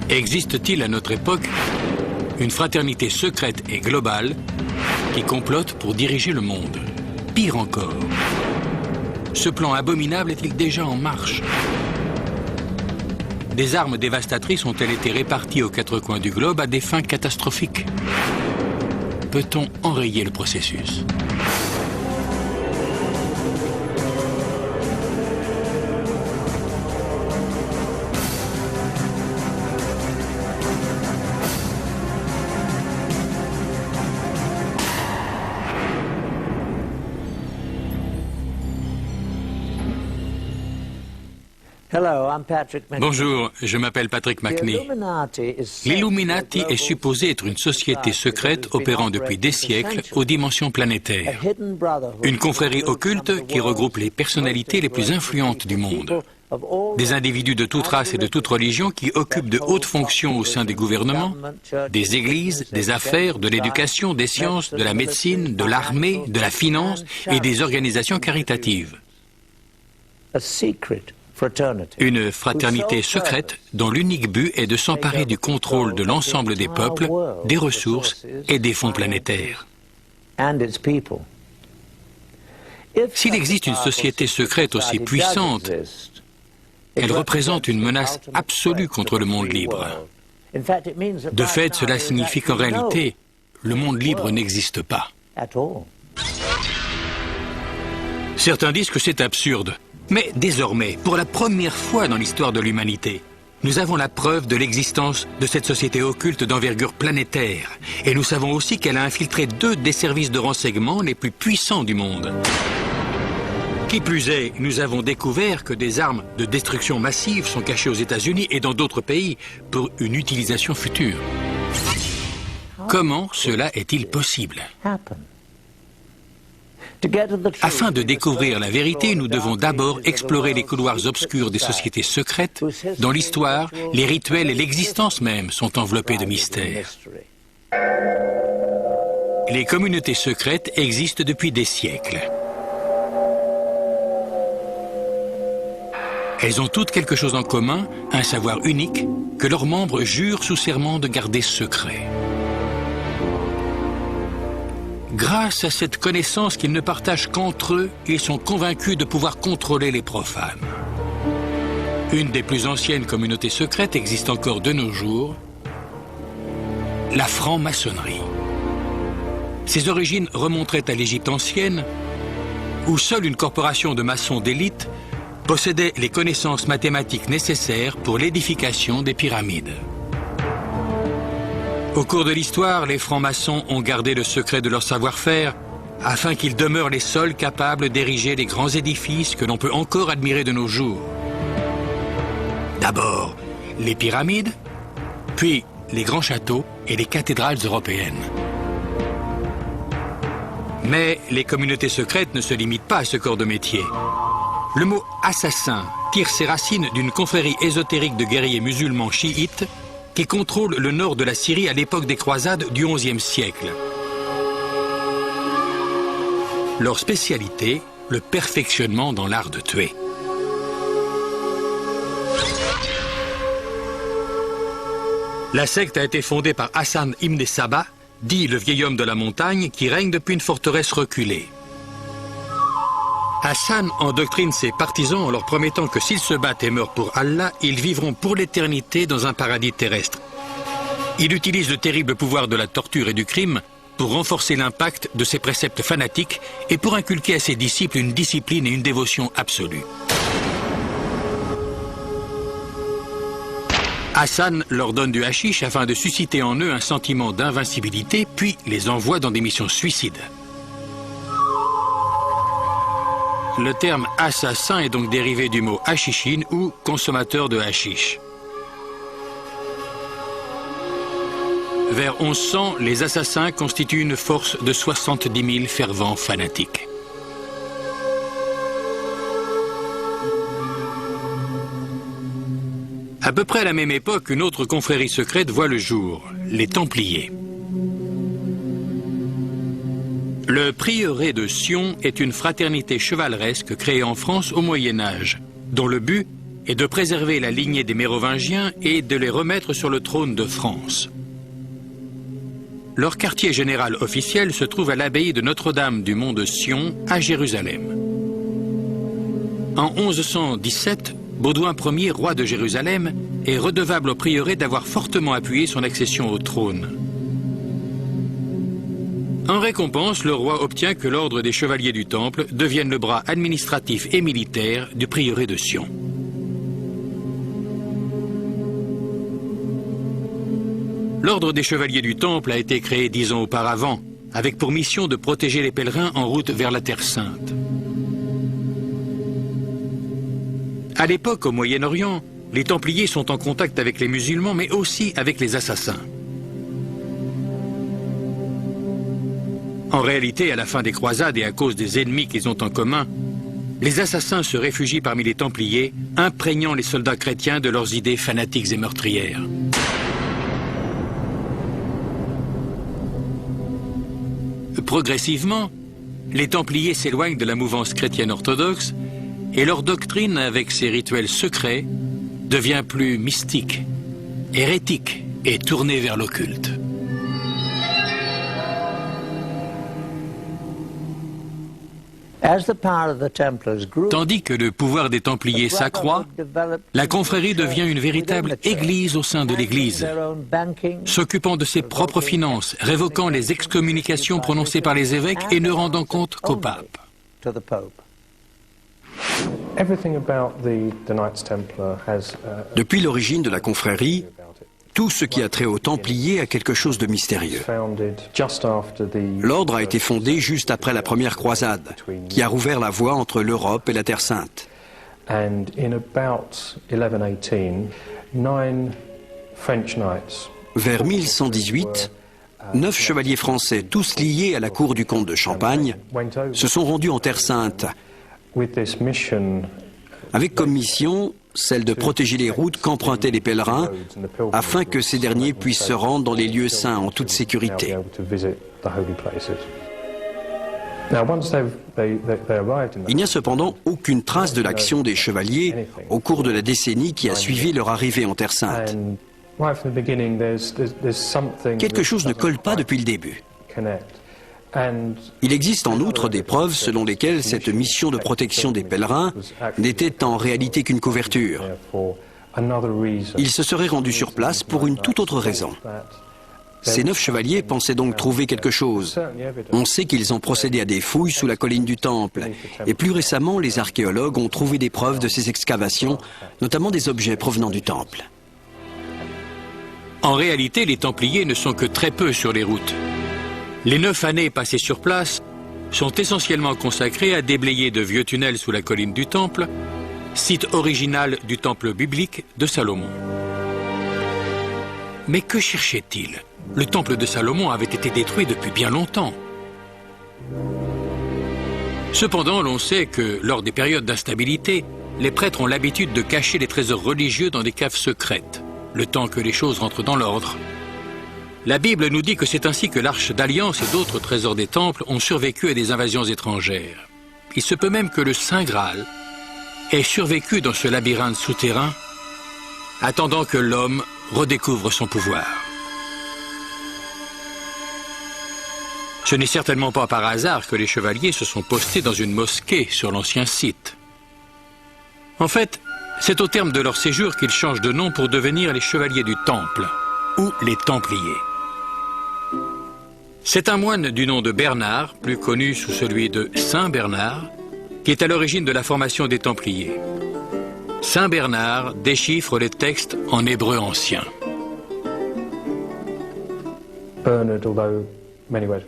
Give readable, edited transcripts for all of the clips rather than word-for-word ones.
Existe-t-il à notre époque une fraternité secrète et globale qui complote pour diriger le monde? Pire encore, ce plan abominable est-il déjà en marche? Des armes dévastatrices ont-elles été réparties aux quatre coins du globe à des fins catastrophiques? Peut-on enrayer le processus? Bonjour, je m'appelle Patrick McNee. L'Illuminati est supposé être une société secrète opérant depuis des siècles aux dimensions planétaires. Une confrérie occulte qui regroupe les personnalités les plus influentes du monde. Des individus de toute race et de toute religion qui occupent de hautes fonctions au sein des gouvernements, des églises, des affaires, de l'éducation, des sciences, de la médecine, de l'armée, de la finance et des organisations caritatives. Une fraternité secrète dont l'unique but est de s'emparer du contrôle de l'ensemble des peuples, des ressources et des fonds planétaires. S'il existe une société secrète aussi puissante, elle représente une menace absolue contre le monde libre. De fait, cela signifie qu'en réalité, le monde libre n'existe pas. Certains disent que c'est absurde. Mais désormais, pour la première fois dans l'histoire de l'humanité, nous avons la preuve de l'existence de cette société occulte d'envergure planétaire. Et nous savons aussi qu'elle a infiltré 2 des services de renseignement les plus puissants du monde. Qui plus est, nous avons découvert que des armes de destruction massive sont cachées aux États-Unis et dans d'autres pays pour une utilisation future. Comment cela est-il possible ? Afin de découvrir la vérité, nous devons d'abord explorer les couloirs obscurs des sociétés secrètes dont l'histoire, les rituels et l'existence même sont enveloppés de mystères. Les communautés secrètes existent depuis des siècles. Elles ont toutes quelque chose en commun, un savoir unique que leurs membres jurent sous serment de garder secret. Grâce à cette connaissance qu'ils ne partagent qu'entre eux, ils sont convaincus de pouvoir contrôler les profanes. Une des plus anciennes communautés secrètes existe encore de nos jours, la franc-maçonnerie. Ses origines remonteraient à l'Égypte ancienne, où seule une corporation de maçons d'élite possédait les connaissances mathématiques nécessaires pour l'édification des pyramides. Au cours de l'histoire, les francs-maçons ont gardé le secret de leur savoir-faire afin qu'ils demeurent les seuls capables d'ériger les grands édifices que l'on peut encore admirer de nos jours. D'abord, les pyramides, puis les grands châteaux et les cathédrales européennes. Mais les communautés secrètes ne se limitent pas à ce corps de métier. Le mot « assassin » tire ses racines d'une confrérie ésotérique de guerriers musulmans chiites qui contrôle le nord de la Syrie à l'époque des croisades du XIe siècle. Leur spécialité, le perfectionnement dans l'art de tuer. La secte a été fondée par Hassan ibn Saba, dit le vieil homme de la montagne, qui règne depuis une forteresse reculée. Hassan endoctrine ses partisans en leur promettant que s'ils se battent et meurent pour Allah, ils vivront pour l'éternité dans un paradis terrestre. Il utilise le terrible pouvoir de la torture et du crime pour renforcer l'impact de ses préceptes fanatiques et pour inculquer à ses disciples une discipline et une dévotion absolue. Hassan leur donne du hashish afin de susciter en eux un sentiment d'invincibilité, puis les envoie dans des missions suicides. Le terme assassin est donc dérivé du mot hashishin ou consommateur de hashish. Vers 1100, les assassins constituent une force de 70 000 fervents fanatiques. À peu près à la même époque, une autre confrérie secrète voit le jour, les Templiers. Le prieuré de Sion est une fraternité chevaleresque créée en France au Moyen Âge, dont le but est de préserver la lignée des Mérovingiens et de les remettre sur le trône de France. Leur quartier général officiel se trouve à l'abbaye de Notre-Dame du Mont de Sion, à Jérusalem. En 1117, Baudouin Ier, roi de Jérusalem, est redevable au prieuré d'avoir fortement appuyé son accession au trône. En récompense, le roi obtient que l'ordre des chevaliers du Temple devienne le bras administratif et militaire du prieuré de Sion. L'ordre des chevaliers du Temple a été créé 10 ans auparavant, avec pour mission de protéger les pèlerins en route vers la Terre Sainte. À l'époque, au Moyen-Orient, les Templiers sont en contact avec les musulmans, mais aussi avec les assassins. En réalité, à la fin des croisades et à cause des ennemis qu'ils ont en commun, les assassins se réfugient parmi les Templiers, imprégnant les soldats chrétiens de leurs idées fanatiques et meurtrières. Progressivement, les Templiers s'éloignent de la mouvance chrétienne orthodoxe et leur doctrine, avec ses rituels secrets, devient plus mystique, hérétique et tournée vers l'occulte. Tandis que le pouvoir des Templiers s'accroît, la confrérie devient une véritable église au sein de l'église, s'occupant de ses propres finances, révoquant les excommunications prononcées par les évêques et ne rendant compte qu'au pape. Depuis l'origine de la confrérie, tout ce qui a trait aux Templiers a quelque chose de mystérieux. L'ordre a été fondé juste après la première croisade, qui a rouvert la voie entre l'Europe et la Terre Sainte. Vers 1118, 9 chevaliers français, tous liés à la cour du comte de Champagne, se sont rendus en Terre Sainte, avec comme mission celle de protéger les routes qu'empruntaient les pèlerins, afin que ces derniers puissent se rendre dans les lieux saints en toute sécurité. Il n'y a cependant aucune trace de l'action des chevaliers au cours de la décennie qui a suivi leur arrivée en Terre Sainte. Quelque chose ne colle pas depuis le début. Il existe en outre des preuves selon lesquelles cette mission de protection des pèlerins n'était en réalité qu'une couverture. Ils se seraient rendus sur place pour une toute autre raison. Ces 9 chevaliers pensaient donc trouver quelque chose. On sait qu'ils ont procédé à des fouilles sous la colline du Temple. Et plus récemment, les archéologues ont trouvé des preuves de ces excavations, notamment des objets provenant du Temple. En réalité, les Templiers ne sont que très peu sur les routes. Les 9 années passées sur place sont essentiellement consacrées à déblayer de vieux tunnels sous la colline du Temple, site original du temple biblique de Salomon. Mais que cherchait-il? Le temple de Salomon avait été détruit depuis bien longtemps. Cependant, l'on sait que, lors des périodes d'instabilité, les prêtres ont l'habitude de cacher les trésors religieux dans des caves secrètes, le temps que les choses rentrent dans l'ordre. La Bible nous dit que c'est ainsi que l'Arche d'Alliance et d'autres trésors des temples ont survécu à des invasions étrangères. Il se peut même que le Saint Graal ait survécu dans ce labyrinthe souterrain, attendant que l'homme redécouvre son pouvoir. Ce n'est certainement pas par hasard que les chevaliers se sont postés dans une mosquée sur l'ancien site. En fait, c'est au terme de leur séjour qu'ils changent de nom pour devenir les chevaliers du Temple, ou les Templiers. C'est un moine du nom de Bernard, plus connu sous celui de Saint Bernard, qui est à l'origine de la formation des Templiers. Saint Bernard déchiffre les textes en hébreu ancien.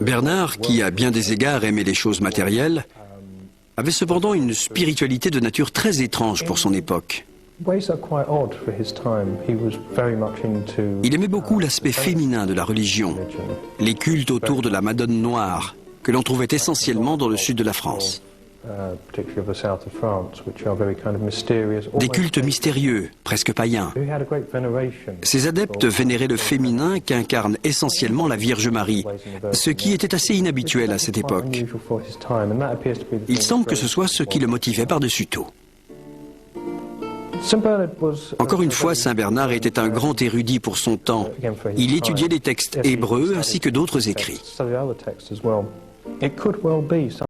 Bernard, qui à bien des égards aimait les choses matérielles, avait cependant une spiritualité de nature très étrange pour son époque. Il aimait beaucoup l'aspect féminin de la religion, les cultes autour de la Madone Noire, que l'on trouvait essentiellement dans le sud de la France. Des cultes mystérieux, presque païens. Ces adeptes vénéraient le féminin qu'incarne essentiellement la Vierge Marie, ce qui était assez inhabituel à cette époque. Il semble que ce soit ce qui le motivait par-dessus tout. Encore une fois, Saint Bernard était un grand érudit pour son temps. Il étudiait les textes hébreux ainsi que d'autres écrits.